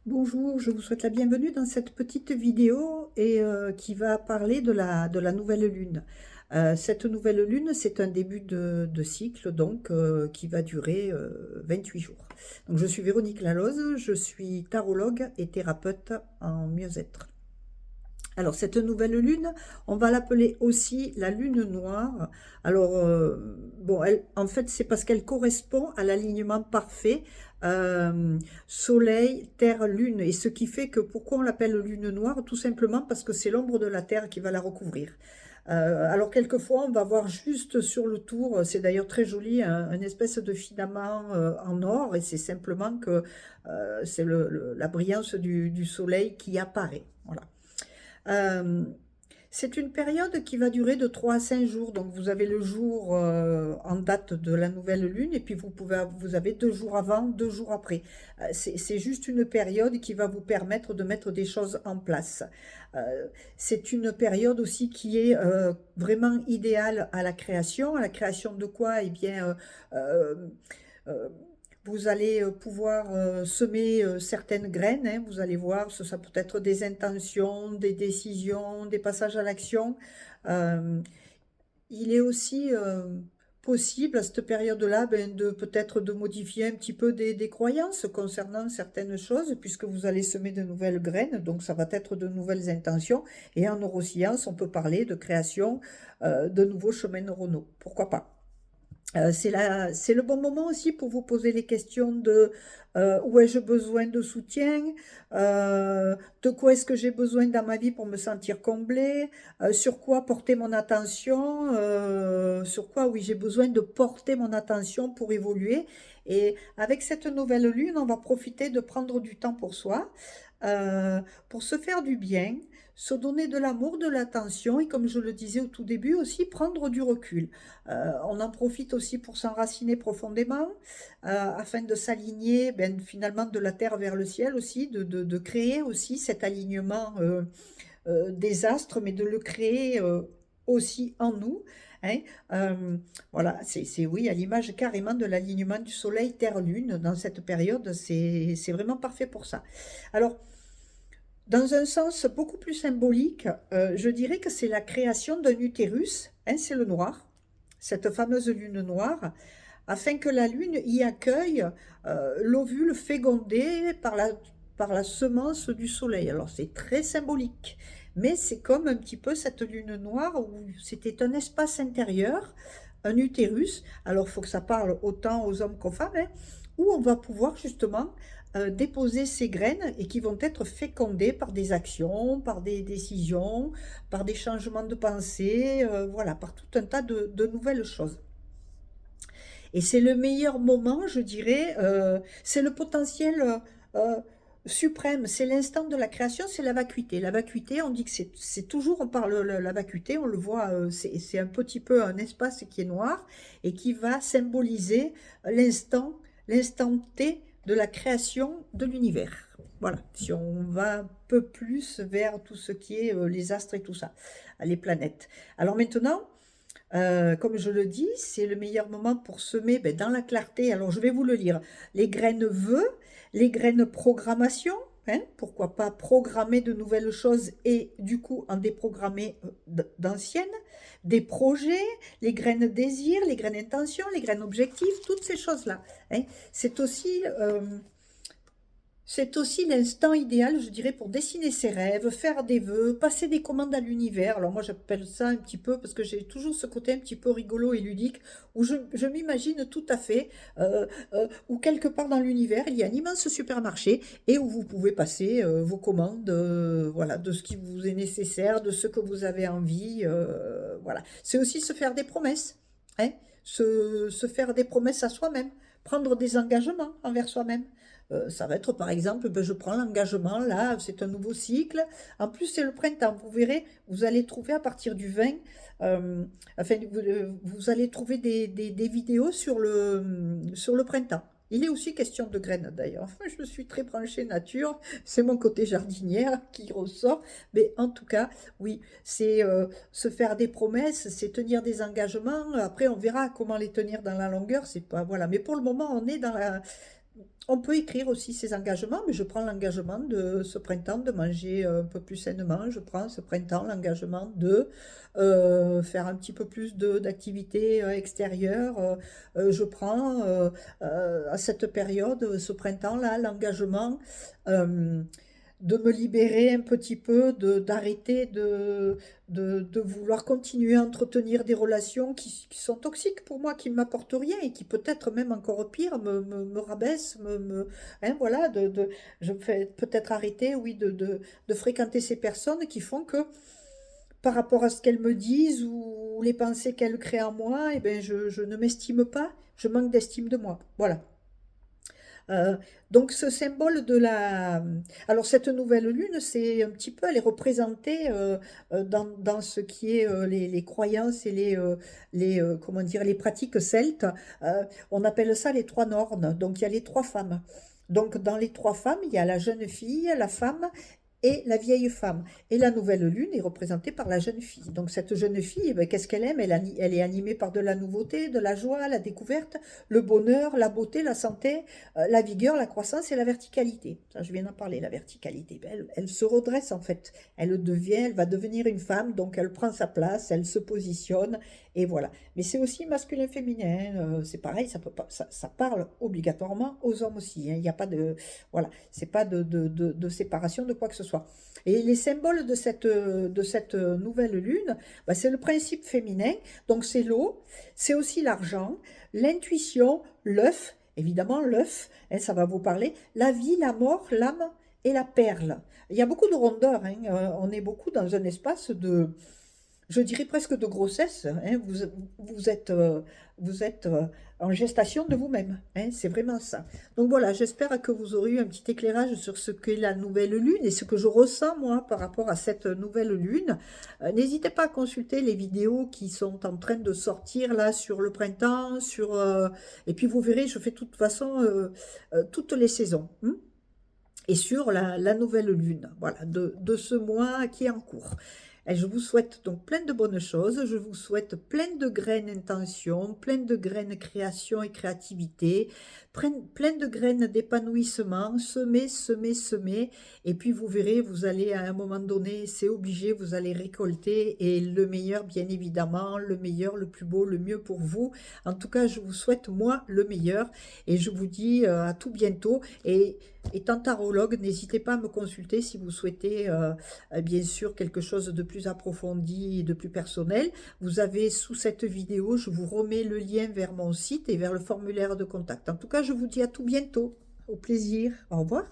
Bonjour, je vous souhaite la bienvenue dans cette petite vidéo qui va parler de la nouvelle lune. Cette nouvelle lune, c'est un début de cycle donc qui va durer 28 jours. Donc, je suis Véronique Laloze, je suis tarologue et thérapeute en mieux-être. Alors, cette nouvelle lune, on va l'appeler aussi la lune noire. Alors, bon, en fait, c'est parce qu'elle correspond à l'alignement parfait Soleil, Terre, Lune. Et ce qui fait que pourquoi on l'appelle lune noire? Tout simplement parce que c'est l'ombre de la Terre qui va la recouvrir. Alors, quelquefois, on va voir juste sur le tour, c'est d'ailleurs très joli, une espèce de filament en or, et c'est simplement que c'est la brillance du soleil qui apparaît. Voilà. Euh, c'est une période qui va durer de 3 à 5 jours. Donc, vous avez le jour en date de la nouvelle lune et puis vous avez 2 jours avant, 2 jours après. C'est juste une période qui va vous permettre de mettre des choses en place. Euh, c'est une période aussi qui est vraiment idéale à la création. À la création de quoi? Eh bien, euh, vous allez pouvoir semer certaines graines, hein. Vous allez voir, ça peut être des intentions, des décisions, des passages à l'action. Euh, il est aussi possible à cette période-là de peut-être de modifier un petit peu des croyances concernant certaines choses, puisque vous allez semer de nouvelles graines, donc ça va être de nouvelles intentions. Et en neurosciences, on peut parler de création de nouveaux chemins neuronaux. Pourquoi pas? C'est le bon moment aussi pour vous poser les questions de où ai-je besoin de soutien, de quoi est-ce que j'ai besoin dans ma vie pour me sentir comblée, sur quoi porter mon attention, sur quoi, oui, j'ai besoin de porter mon attention pour évoluer. Et avec cette nouvelle lune, on va profiter de prendre du temps pour soi, pour se faire du bien, se donner de l'amour, de l'attention et, comme je le disais au tout début, aussi prendre du recul. On en profite aussi pour s'enraciner profondément, afin de s'aligner finalement de la terre vers le ciel aussi, de créer aussi cet alignement des astres, mais de le créer aussi en nous. Hein. Voilà, oui, à l'image carrément de l'alignement du Soleil, Terre, Lune, dans cette période, c'est vraiment parfait pour ça. Alors, dans un sens beaucoup plus symbolique, je dirais que c'est la création d'un utérus, hein, c'est le noir, cette fameuse lune noire, afin que la lune y accueille l'ovule fécondé par la semence du soleil. Alors c'est très symbolique, mais c'est comme un petit peu cette lune noire où c'était un espace intérieur, un utérus. Alors il faut que ça parle autant aux hommes qu'aux femmes, hein, où on va pouvoir justement déposer ces graines et qui vont être fécondées par des actions, par des décisions, par des changements de pensée, voilà, par tout un tas de nouvelles choses. Et c'est le meilleur moment, je dirais, c'est le potentiel euh, suprême, c'est l'instant de la création, c'est la vacuité. La vacuité, on dit que c'est toujours, on parle de la vacuité, on le voit, c'est un petit peu un espace qui est noir et qui va symboliser l'instant T de la création de l'univers. Voilà, si on va un peu plus vers tout ce qui est les astres et tout ça, les planètes. Alors maintenant, comme je le dis, c'est le meilleur moment pour semer dans la clarté. Alors, je vais vous le lire. Les graines vœux, les graines programmation, hein, pourquoi pas programmer de nouvelles choses et du coup en déprogrammer d'anciennes, des projets, les graines désir, les graines intention, les graines objectifs, toutes ces choses-là. Hein. C'est aussi c'est aussi l'instant idéal, je dirais, pour dessiner ses rêves, faire des vœux, passer des commandes à l'univers. Alors moi, j'appelle ça un petit peu, parce que j'ai toujours ce côté un petit peu rigolo et ludique, où je m'imagine tout à fait, où quelque part dans l'univers, il y a un immense supermarché, et où vous pouvez passer vos commandes, voilà, de ce qui vous est nécessaire, de ce que vous avez envie, voilà. C'est aussi se faire des promesses, hein, se faire des promesses à soi-même, prendre des engagements envers soi-même. Ça va être par exemple, je prends l'engagement, là, c'est un nouveau cycle. En plus, c'est le printemps. Vous verrez, vous allez trouver à partir du 20, enfin, vous allez trouver des vidéos sur le printemps. Il est aussi question de graines d'ailleurs. Je suis très branchée nature, c'est mon côté jardinière qui ressort. Mais en tout cas, oui, c'est se faire des promesses, c'est tenir des engagements. Après, on verra comment les tenir dans la longueur. C'est pas, voilà. Mais pour le moment, On peut écrire aussi ses engagements, mais je prends l'engagement de ce printemps de manger un peu plus sainement. Je prends ce printemps l'engagement de faire un petit peu plus d'activités extérieures. Je prends à cette période, ce printemps-là, l'engagement euh, de me libérer un petit peu, d'arrêter de vouloir continuer à entretenir des relations qui sont toxiques pour moi, qui ne m'apportent rien et qui peut-être même encore pire me rabaissent, hein, voilà, je vais peut-être arrêter, oui, de fréquenter ces personnes qui font que par rapport à ce qu'elles me disent ou les pensées qu'elles créent en moi, eh ben je ne m'estime pas, je manque d'estime de moi. Voilà. Euh, donc ce symbole de la... Alors cette nouvelle lune, c'est un petit peu, elle est représentée dans ce qui est les croyances et comment dire, les pratiques celtes. On appelle ça les trois nornes. Donc il y a les trois femmes. Donc dans les trois femmes, il y a la jeune fille, la femme et la vieille femme. Et la nouvelle lune est représentée par la jeune fille. Donc cette jeune fille, eh ben, qu'est-ce qu'elle aime? Elle est animée par de la nouveauté, de la joie, la découverte, le bonheur, la beauté, la santé, la vigueur, la croissance et la verticalité. Ça, je viens d'en parler, la verticalité. Ben, elle se redresse en fait. Elle va devenir une femme, donc elle prend sa place, elle se positionne, et voilà. Mais c'est aussi masculin-féminin, c'est pareil, ça peut pas, ça parle obligatoirement aux hommes aussi, hein. Il n'y a pas de, voilà, c'est pas de séparation de quoi que ce soit. Et les symboles de cette nouvelle lune, bah, c'est le principe féminin, donc c'est l'eau, c'est aussi l'argent, l'intuition, l'œuf, évidemment l'œuf, hein, ça va vous parler, la vie, la mort, l'âme et la perle. Il y a beaucoup de rondeur, hein, on est beaucoup dans un espace de, je dirais presque de grossesse, hein. Vous êtes en gestation de vous-même, hein, c'est vraiment ça. Donc voilà, j'espère que vous aurez eu un petit éclairage sur ce qu'est la nouvelle lune et ce que je ressens moi par rapport à cette nouvelle lune. N'hésitez pas à consulter les vidéos qui sont en train de sortir là sur le printemps, et puis vous verrez, je fais de toute façon toutes les saisons, hein, et sur la nouvelle lune, voilà, de ce mois qui est en cours. Et je vous souhaite donc plein de bonnes choses, je vous souhaite plein de graines intention, plein de graines création et créativité, plein de graines d'épanouissement, semer, semer, semer, et puis vous verrez, vous allez à un moment donné, c'est obligé, vous allez récolter, et le meilleur bien évidemment, le meilleur, le plus beau, le mieux pour vous. En tout cas, je vous souhaite moi le meilleur, et je vous dis à tout bientôt, et étant tarologue, n'hésitez pas à me consulter si vous souhaitez bien sûr quelque chose de plus approfondi et de plus personnel. Vous avez sous cette vidéo, je vous remets le lien vers mon site et vers le formulaire de contact. En tout cas, je vous dis à tout bientôt. Au plaisir. Au revoir.